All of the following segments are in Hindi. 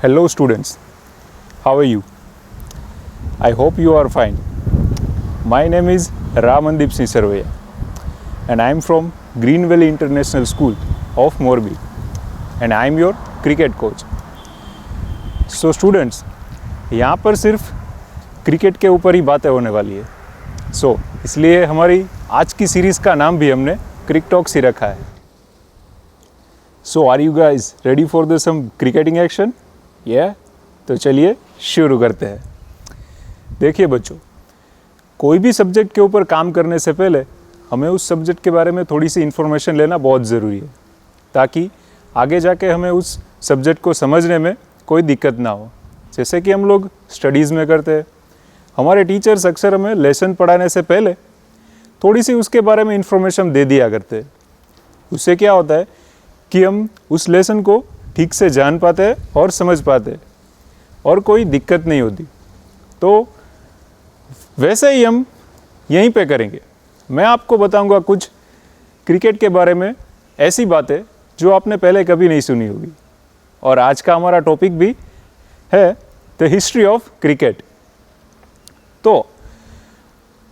Hello students, how are you? I hope you are fine. My name is Ramandeep Singh Sarvaiya and I am from Green Valley International School of Morbi and I am your cricket coach. So students, यहाँ पर सिर्फ क्रिकेट के ऊपर ही बातें होने वाली है. So इसलिए हमारी आज की सीरीज़ का नाम भी हमने क्रिक टॉक्स ही रखा है. So are you guys ready for the some cricketing action? Yeah? तो चलिए शुरू करते हैं. देखिए बच्चों, कोई भी सब्जेक्ट के ऊपर काम करने से पहले हमें उस सब्जेक्ट के बारे में थोड़ी सी इन्फॉर्मेशन लेना बहुत ज़रूरी है ताकि आगे जाके हमें उस सब्जेक्ट को समझने में कोई दिक्कत ना हो. जैसे कि हम लोग स्टडीज़ में करते हैं, हमारे टीचर्स अक्सर हमें लेसन पढ़ाने से पहले थोड़ी सी उसके बारे में इन्फॉर्मेशन दे दिया करते हैं. उससे क्या होता है कि हम उस लेसन को ठीक से जान पाते हैं और समझ पाते हैं और कोई दिक्कत नहीं होती. तो वैसे ही हम यहीं पे करेंगे. मैं आपको बताऊंगा कुछ क्रिकेट के बारे में ऐसी बातें जो आपने पहले कभी नहीं सुनी होगी. और आज का हमारा टॉपिक भी है द हिस्ट्री ऑफ क्रिकेट. तो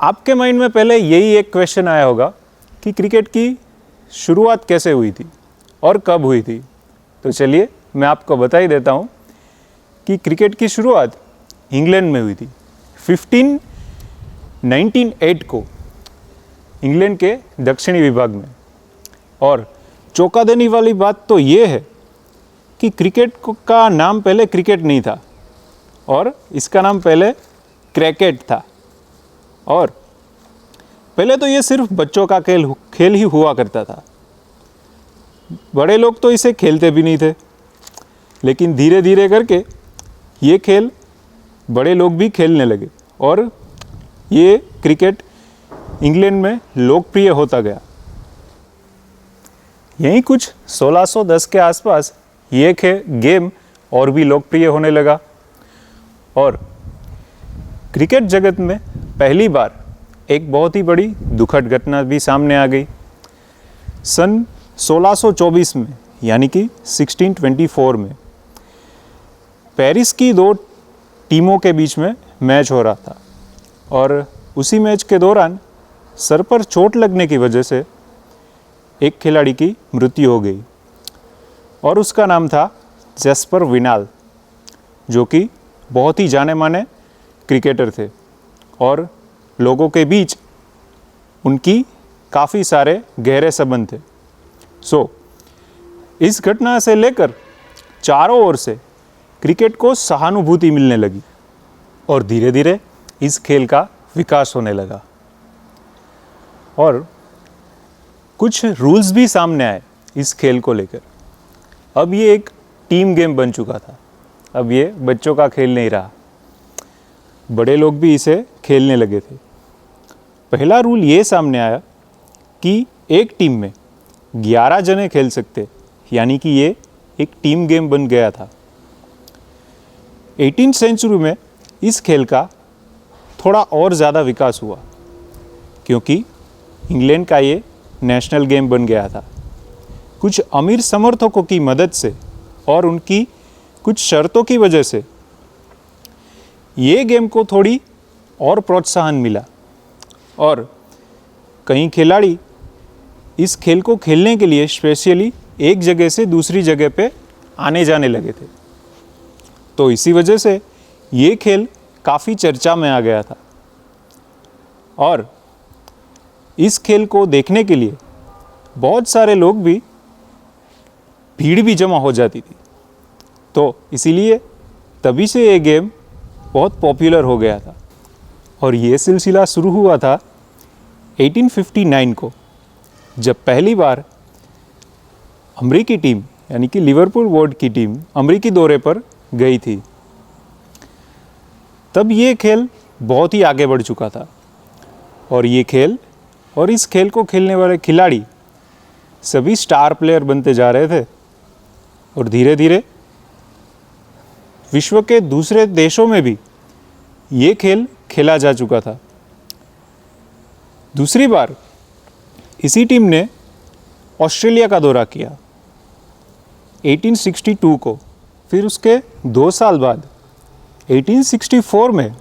आपके माइंड में पहले यही एक क्वेश्चन आया होगा कि क्रिकेट की शुरुआत कैसे हुई थी और कब हुई थी. तो चलिए मैं आपको बता ही देता हूँ कि क्रिकेट की शुरुआत इंग्लैंड में हुई थी 1908 को, इंग्लैंड के दक्षिणी विभाग में. और चौंका देने वाली बात तो ये है कि क्रिकेट का नाम पहले क्रिकेट नहीं था और इसका नाम पहले क्रैकेट था. और पहले तो ये सिर्फ बच्चों का खेल ही हुआ करता था. बड़े लोग तो इसे खेलते भी नहीं थे, लेकिन धीरे धीरे करके ये खेल बड़े लोग भी खेलने लगे और ये क्रिकेट इंग्लैंड में लोकप्रिय होता गया. यहीं कुछ 1610 के आसपास ये गेम और भी लोकप्रिय होने लगा और क्रिकेट जगत में पहली बार एक बहुत ही बड़ी दुखद घटना भी सामने आ गई. सन 1624 में यानी कि 1624 में पेरिस की दो टीमों के बीच में मैच हो रहा था और उसी मैच के दौरान सर पर चोट लगने की वजह से एक खिलाड़ी की मृत्यु हो गई और उसका नाम था जैस्पर विनाल, जो कि बहुत ही जाने माने क्रिकेटर थे और लोगों के बीच उनकी काफ़ी सारे गहरे संबंध थे. इस घटना से लेकर चारों ओर से क्रिकेट को सहानुभूति मिलने लगी और धीरे धीरे इस खेल का विकास होने लगा और कुछ रूल्स भी सामने आए इस खेल को लेकर. अब ये एक टीम गेम बन चुका था. अब ये बच्चों का खेल नहीं रहा, बड़े लोग भी इसे खेलने लगे थे. पहला रूल ये सामने आया कि एक टीम में 11 जने खेल सकते, यानी कि ये एक टीम गेम बन गया था. 18th सेंचुरी में इस खेल का थोड़ा और ज़्यादा विकास हुआ क्योंकि इंग्लैंड का ये नेशनल गेम बन गया था. कुछ अमीर समर्थकों की मदद से और उनकी कुछ शर्तों की वजह से ये गेम को थोड़ी और प्रोत्साहन मिला और कई खिलाड़ी इस खेल को खेलने के लिए स्पेशली एक जगह से दूसरी जगह पे आने जाने लगे थे. तो इसी वजह से ये खेल काफ़ी चर्चा में आ गया था और इस खेल को देखने के लिए बहुत सारे लोग भी भीड़ भी जमा हो जाती थी. तो इसीलिए तभी से ये गेम बहुत पॉपुलर हो गया था और ये सिलसिला शुरू हुआ था 1859 को, जब पहली बार अमेरिकी टीम यानी कि लिवरपूल वार्ड की टीम अमेरिकी दौरे पर गई थी. तब ये खेल बहुत ही आगे बढ़ चुका था और ये खेल और इस खेल को खेलने वाले खिलाड़ी सभी स्टार प्लेयर बनते जा रहे थे और धीरे धीरे विश्व के दूसरे देशों में भी ये खेल खेला जा चुका था. दूसरी बार इसी टीम ने ऑस्ट्रेलिया का दौरा किया 1862 को, फिर उसके 2 साल बाद 1864 में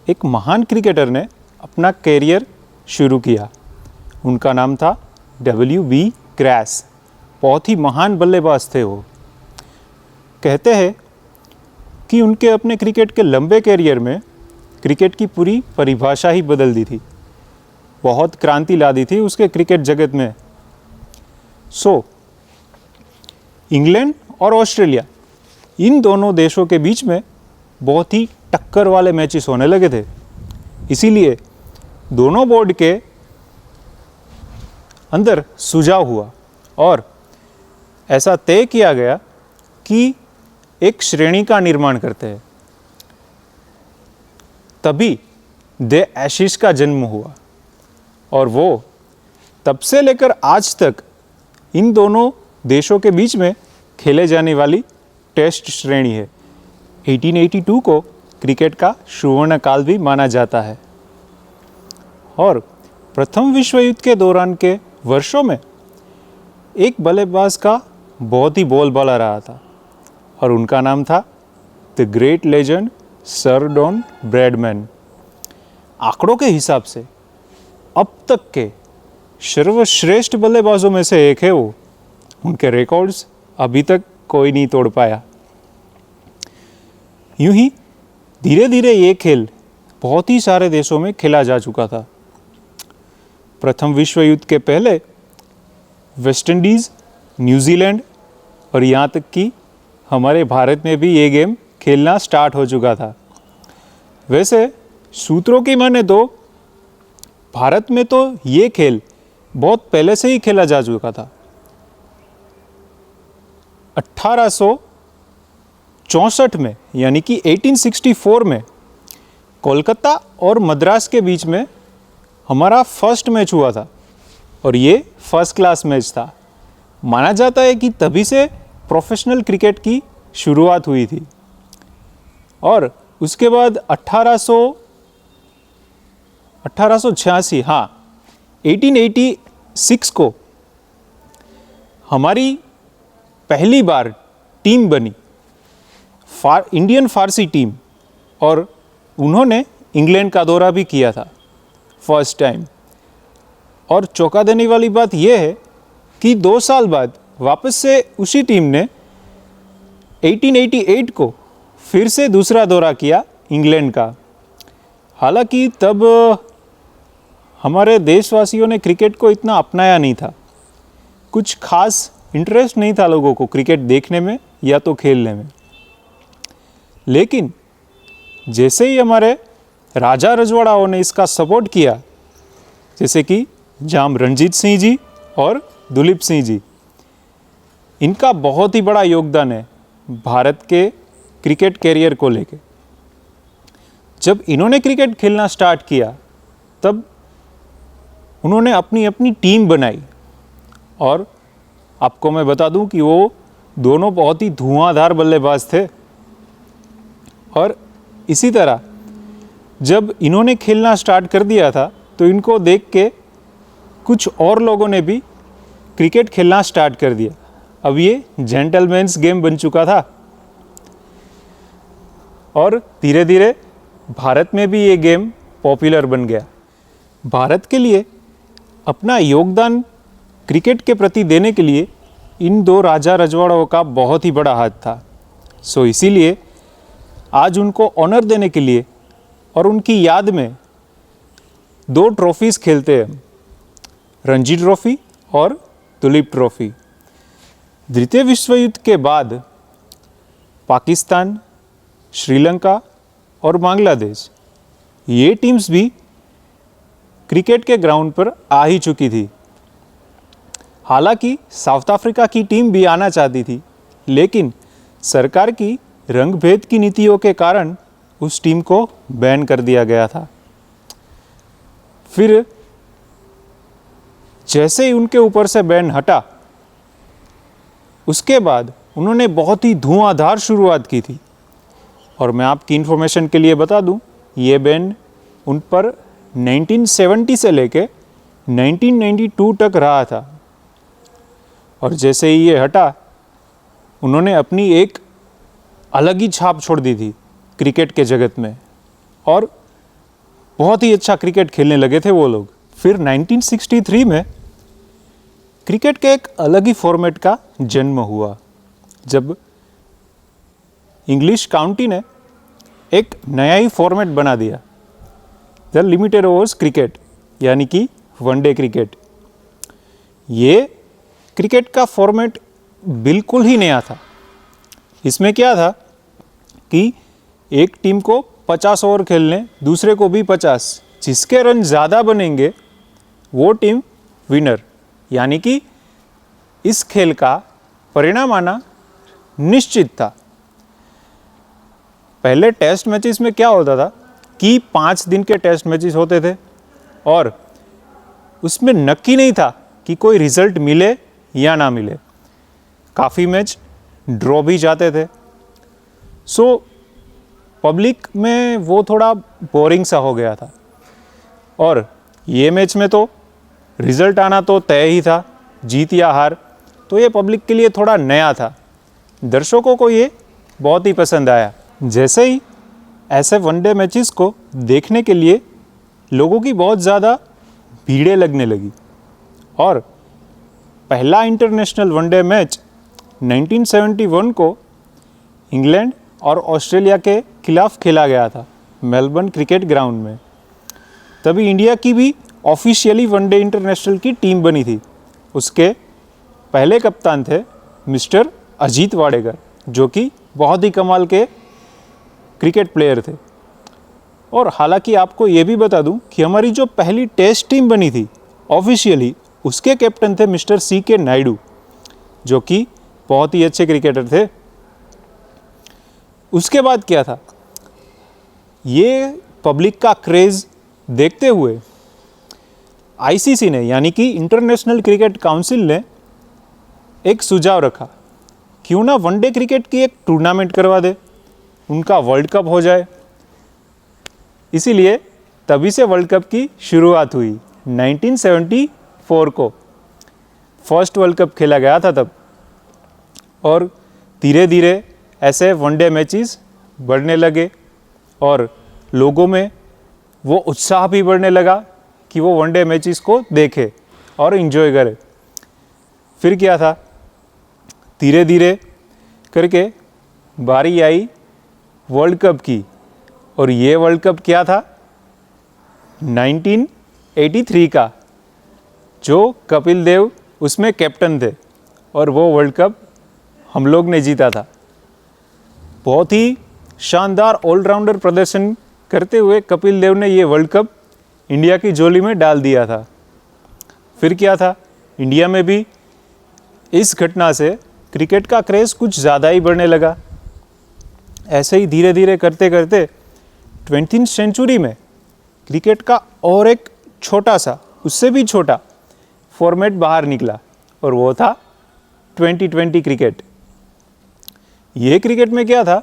एक महान क्रिकेटर ने अपना कैरियर शुरू किया। उनका नाम था W.B. क्रैश। बहुत ही महान बल्लेबाज थे वो। कहते हैं कि उनके अपने क्रिकेट के लंबे कैरियर में क्रिकेट की पूरी परिभाषा ही बदल दी थी, बहुत क्रांति ला दी थी उसके क्रिकेट जगत में। इंग्लैंड और ऑस्ट्रेलिया, इन दोनों देशों के बीच में बहुत ही टक्कर वाले मैचेस होने लगे थे। इसीलिए दोनों बोर्ड के अंदर सुझाव हुआ और ऐसा तय किया गया कि एक श्रेणी का निर्माण करते हैं। तभी द एशेज का जन्म हुआ और वो तब से लेकर आज तक इन दोनों देशों के बीच में खेले जाने वाली टेस्ट श्रेणी है। 1882 को क्रिकेट का सुवर्ण काल भी माना जाता है और प्रथम विश्व युद्ध के दौरान के वर्षों में एक बल्लेबाज का बहुत ही बोलबाला रहा था और उनका नाम था the great legend sir Don Bradman. आंकड़ों के हिसाब से अब तक के सर्वश्रेष्ठ बल्लेबाजों में से एक है वो। उनके रिकॉर्ड्स अभी तक कोई नहीं तोड़ पाया। यूं ही धीरे धीरे ये खेल बहुत ही सारे देशों में खेला जा चुका था। प्रथम विश्व युद्ध के पहले वेस्ट इंडीज़, न्यूजीलैंड और यहाँ तक कि हमारे भारत में भी ये गेम खेलना स्टार्ट हो चुका था। वैसे सूत्रों की माने तो भारत में तो ये खेल बहुत पहले से ही खेला जा चुका था। 1864 में यानी कि 1864 में कोलकाता और मद्रास के बीच में हमारा फर्स्ट मैच हुआ था और ये फर्स्ट क्लास मैच था। माना जाता है कि तभी से प्रोफेशनल क्रिकेट की शुरुआत हुई थी और उसके बाद 1886 1886 को हमारी पहली बार टीम बनी, इंडियन फारसी टीम, और उन्होंने इंग्लैंड का दौरा भी किया था फर्स्ट टाइम। और चौंका देने वाली बात यह है कि 2 साल बाद वापस से उसी टीम ने 1888 को फिर से दूसरा दौरा किया इंग्लैंड का। हालांकि तब हमारे देशवासियों ने क्रिकेट को इतना अपनाया नहीं था, कुछ खास इंटरेस्ट नहीं था लोगों को क्रिकेट देखने में या तो खेलने में। लेकिन जैसे ही हमारे राजा रजवाड़ाओं ने इसका सपोर्ट किया, जैसे कि जाम रणजीत सिंह जी और दुलीप सिंह जी, इनका बहुत ही बड़ा योगदान है भारत के क्रिकेट कैरियर को लेके। जब इन्होंने क्रिकेट खेलना स्टार्ट किया तब उन्होंने अपनी अपनी टीम बनाई और आपको मैं बता दूं कि वो दोनों बहुत ही धुआंधार बल्लेबाज थे। और इसी तरह जब इन्होंने खेलना स्टार्ट कर दिया था तो इनको देख के कुछ और लोगों ने भी क्रिकेट खेलना स्टार्ट कर दिया। अब ये जेंटलमैन्स गेम बन चुका था और धीरे धीरे भारत में भी ये गेम पॉपुलर बन गया। भारत के लिए अपना योगदान क्रिकेट के प्रति देने के लिए इन 2 राजा रजवाड़ों का बहुत ही बड़ा हाथ था। सो इसीलिए आज उनको ऑनर देने के लिए और उनकी याद में 2 ट्रॉफीज़ खेलते हैं, रणजी ट्रॉफी और दुलीप ट्रॉफी। द्वितीय विश्व युद्ध के बाद पाकिस्तान, श्रीलंका और बांग्लादेश, ये टीम्स भी क्रिकेट के ग्राउंड पर आ ही चुकी थी। हालांकि साउथ अफ्रीका की टीम भी आना चाहती थी, लेकिन सरकार की रंगभेद की नीतियों के कारण उस टीम को बैन कर दिया गया था। फिर जैसे ही उनके ऊपर से बैन हटा, उसके बाद उन्होंने बहुत ही धुआंधार शुरुआत की थी। और मैं आपकी इन्फॉर्मेशन के लिए बता दूं, ये बैन उन पर 1970 से लेके 1992 तक रहा था। और जैसे ही ये हटा, उन्होंने अपनी एक अलग ही छाप छोड़ दी थी क्रिकेट के जगत में और बहुत ही अच्छा क्रिकेट खेलने लगे थे वो लोग। फिर 1963 में क्रिकेट के एक अलग ही फॉर्मेट का जन्म हुआ, जब इंग्लिश काउंटी ने एक नया ही फॉर्मेट बना दिया, द लिमिटेड ओवर्स क्रिकेट, यानी कि वनडे क्रिकेट। ये क्रिकेट का फॉर्मेट बिल्कुल ही नया था। इसमें क्या था कि एक टीम को 50 ओवर खेलने, दूसरे को भी 50, जिसके रन ज़्यादा बनेंगे वो टीम विनर, यानी कि इस खेल का परिणाम आना निश्चित था। पहले टेस्ट मैचेस में क्या होता था कि 5 दिन के टेस्ट मैचेस होते थे और उसमें नक्की नहीं था कि कोई रिजल्ट मिले या ना मिले। काफ़ी मैच ड्रॉ भी जाते थे। सो पब्लिक में वो थोड़ा बोरिंग सा हो गया था और ये मैच में तो रिजल्ट आना तो तय ही था, जीत या हार। तो ये पब्लिक के लिए थोड़ा नया था। दर्शकों को ये बहुत ही पसंद आया। जैसे ही ऐसे वनडे मैचेस को देखने के लिए लोगों की बहुत ज़्यादा भीड़ें लगने लगी और पहला इंटरनेशनल वनडे मैच 1971 को इंग्लैंड और ऑस्ट्रेलिया के खिलाफ खेला गया था मेलबर्न क्रिकेट ग्राउंड में। तभी इंडिया की भी ऑफिशियली वनडे इंटरनेशनल की टीम बनी थी। उसके पहले कप्तान थे मिस्टर अजीत वाडेकर, जो कि बहुत ही कमाल के क्रिकेट प्लेयर थे। और हालांकि आपको ये भी बता दूं कि हमारी जो पहली टेस्ट टीम बनी थी ऑफिशियली, उसके कैप्टन थे मिस्टर C.K. नायडू, जो कि बहुत ही अच्छे क्रिकेटर थे। उसके बाद क्या था, ये पब्लिक का क्रेज़ देखते हुए ICC ने, यानी कि इंटरनेशनल क्रिकेट काउंसिल ने एक सुझाव रखा, क्यों ना वनडे क्रिकेट की एक टूर्नामेंट करवा दे, उनका वर्ल्ड कप हो जाए। इसीलिए तभी से वर्ल्ड कप की शुरुआत हुई। 1974 को फर्स्ट वर्ल्ड कप खेला गया था तब। और धीरे धीरे ऐसे वनडे मैचेस बढ़ने लगे और लोगों में वो उत्साह भी बढ़ने लगा कि वो वनडे मैचेस को देखे और इन्जॉय करे। फिर क्या था, धीरे धीरे करके बारी आई वर्ल्ड कप की। और ये वर्ल्ड कप क्या था, 1983 का, जो कपिल देव उसमें कैप्टन थे और वो वर्ल्ड कप हम लोग ने जीता था। बहुत ही शानदार ऑलराउंडर प्रदर्शन करते हुए कपिल देव ने ये वर्ल्ड कप इंडिया की झोली में डाल दिया था। फिर क्या था, इंडिया में भी इस घटना से क्रिकेट का क्रेज़ कुछ ज़्यादा ही बढ़ने लगा। ऐसे ही धीरे धीरे करते करते 20वीं सेंचुरी में क्रिकेट का और एक छोटा सा, उससे भी छोटा फॉर्मेट बाहर निकला और वो था 2020 क्रिकेट। ये क्रिकेट में क्या था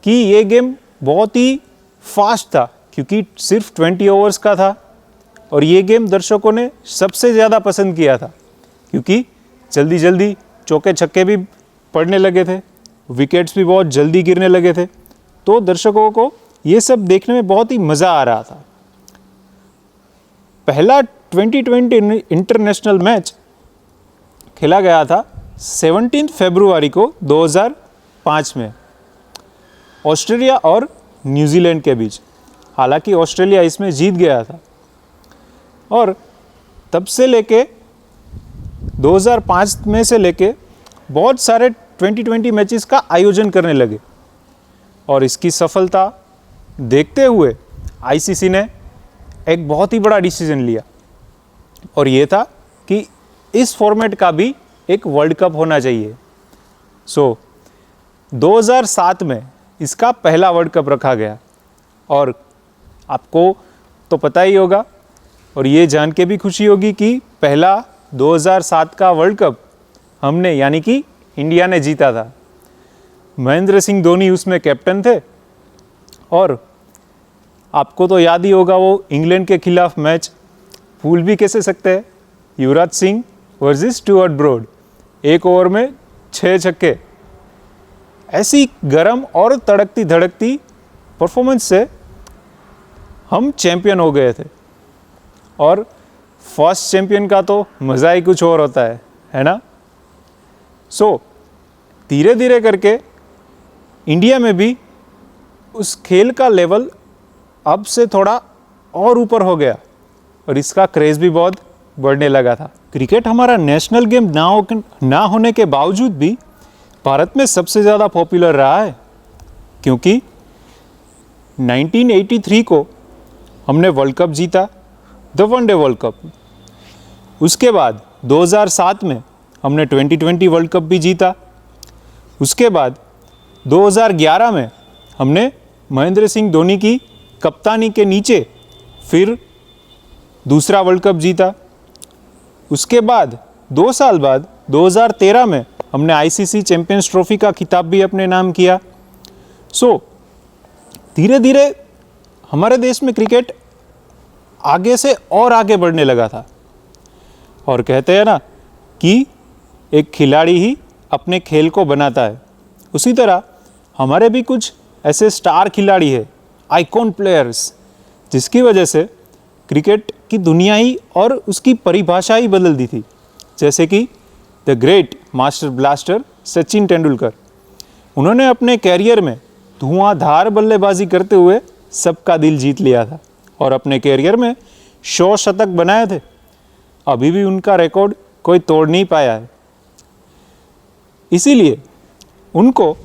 कि ये गेम बहुत ही फास्ट था, क्योंकि सिर्फ 20 ओवर्स का था और ये गेम दर्शकों ने सबसे ज़्यादा पसंद किया था, क्योंकि जल्दी जल्दी चौके छक्के भी पड़ने लगे थे, विकेट्स भी बहुत जल्दी गिरने लगे थे। तो दर्शकों को ये सब देखने में बहुत ही मज़ा आ रहा था। पहला 2020 इंटरनेशनल मैच खेला गया था 17 फरवरी को 2005 में ऑस्ट्रेलिया और न्यूजीलैंड के बीच। हालांकि ऑस्ट्रेलिया इसमें जीत गया था और तब से लेके 2005 में से लेके बहुत सारे 2020 मैचेस का आयोजन करने लगे। और इसकी सफलता देखते हुए ICC ने एक बहुत ही बड़ा डिसीजन लिया और ये था कि इस फॉर्मेट का भी एक वर्ल्ड कप होना चाहिए। 2007 में इसका पहला वर्ल्ड कप रखा गया और आपको तो पता ही होगा और ये जान के भी खुशी होगी कि पहला 2007 का वर्ल्ड कप हमने, यानी कि इंडिया ने जीता था। महेंद्र सिंह धोनी उसमें कैप्टन थे और आपको तो याद ही होगा वो इंग्लैंड के खिलाफ मैच, भूल भी कैसे सकते हैं, Yuvraj Singh versus Stuart Broad, 1 over में 6 छक्के। ऐसी गरम और तड़कती धड़कती परफॉर्मेंस से हम चैंपियन हो गए थे। और फर्स्ट चैंपियन का तो मज़ा ही कुछ और होता है ना। सो धीरे धीरे करके इंडिया में भी उस खेल का लेवल अब से थोड़ा और ऊपर हो गया और इसका क्रेज़ भी बहुत बढ़ने लगा था। क्रिकेट हमारा नेशनल गेम ना होने के बावजूद भी भारत में सबसे ज़्यादा पॉपुलर रहा है, क्योंकि 1983 को हमने वर्ल्ड कप जीता, द वनडे वर्ल्ड कप। उसके बाद 2007 में हमने 2020 वर्ल्ड कप भी जीता। उसके बाद 2011 में हमने महेंद्र सिंह धोनी की कप्तानी के नीचे फिर दूसरा वर्ल्ड कप जीता। उसके बाद 2 साल बाद 2013 में हमने आईसीसी चैंपियंस ट्रॉफी का खिताब भी अपने नाम किया। सो धीरे धीरे हमारे देश में क्रिकेट आगे से और आगे बढ़ने लगा था। और कहते हैं ना कि एक खिलाड़ी ही अपने खेल को बनाता है, उसी तरह हमारे भी कुछ ऐसे स्टार खिलाड़ी है, आइकॉन प्लेयर्स, जिसकी वजह से क्रिकेट की दुनिया ही और उसकी परिभाषा ही बदल दी थी। जैसे कि the great master blaster Sachin Tendulkar. उन्होंने अपने कैरियर में धुआंधार बल्लेबाजी करते हुए सबका दिल जीत लिया था और अपने कैरियर में 100 शतक बनाए थे। अभी भी उनका रिकॉर्ड कोई तोड़ नहीं पाया है। इसीलिए उनको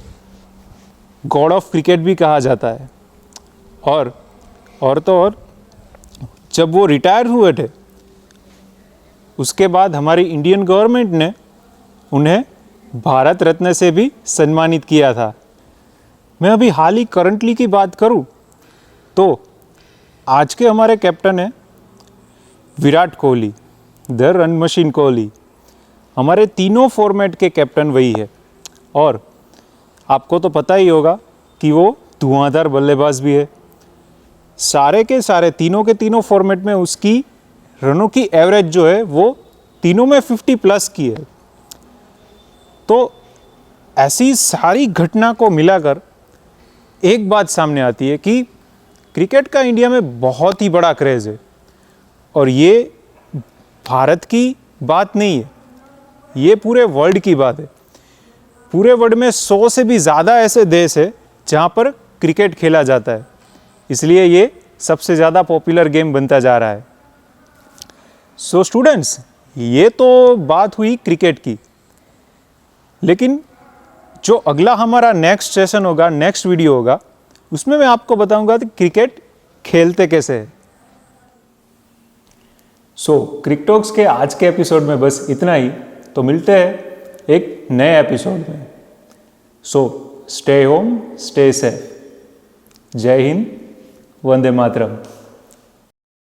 गॉड ऑफ क्रिकेट भी कहा जाता है। और तो और जब वो रिटायर हुए थे, उसके बाद हमारी इंडियन गवर्नमेंट ने उन्हें भारत रत्न से भी सम्मानित किया था। मैं अभी हाल ही करंटली की बात करूं तो आज के हमारे कैप्टन हैं Virat Kohli, the run machine Kohli. हमारे तीनों फॉर्मेट के कैप्टन वही है। और आपको तो पता ही होगा कि वो धुआंधार बल्लेबाज भी है। सारे के सारे तीनों के तीनों फॉर्मेट में उसकी रनों की एवरेज जो है वो तीनों में 50+ की है। तो ऐसी सारी घटना को मिलाकर एक बात सामने आती है कि क्रिकेट का इंडिया में बहुत ही बड़ा क्रेज़ है। और ये भारत की बात नहीं है, ये पूरे वर्ल्ड की बात है। पूरे वर्ल्ड में 100 से भी ज़्यादा ऐसे देश है जहाँ पर क्रिकेट खेला जाता है। इसलिए ये सबसे ज़्यादा पॉपुलर गेम बनता जा रहा है। सो स्टूडेंट्स, ये तो बात हुई क्रिकेट की, लेकिन जो अगला हमारा नेक्स्ट सेशन होगा, नेक्स्ट वीडियो होगा, उसमें मैं आपको बताऊंगा कि क्रिकेट खेलते कैसे है। सो क्रिकटॉक्स के आज के एपिसोड में बस इतना ही। तो मिलते हैं एक नए एपिसोड में। So stay home, stay safe. जय हिंद, वंदे मातरम।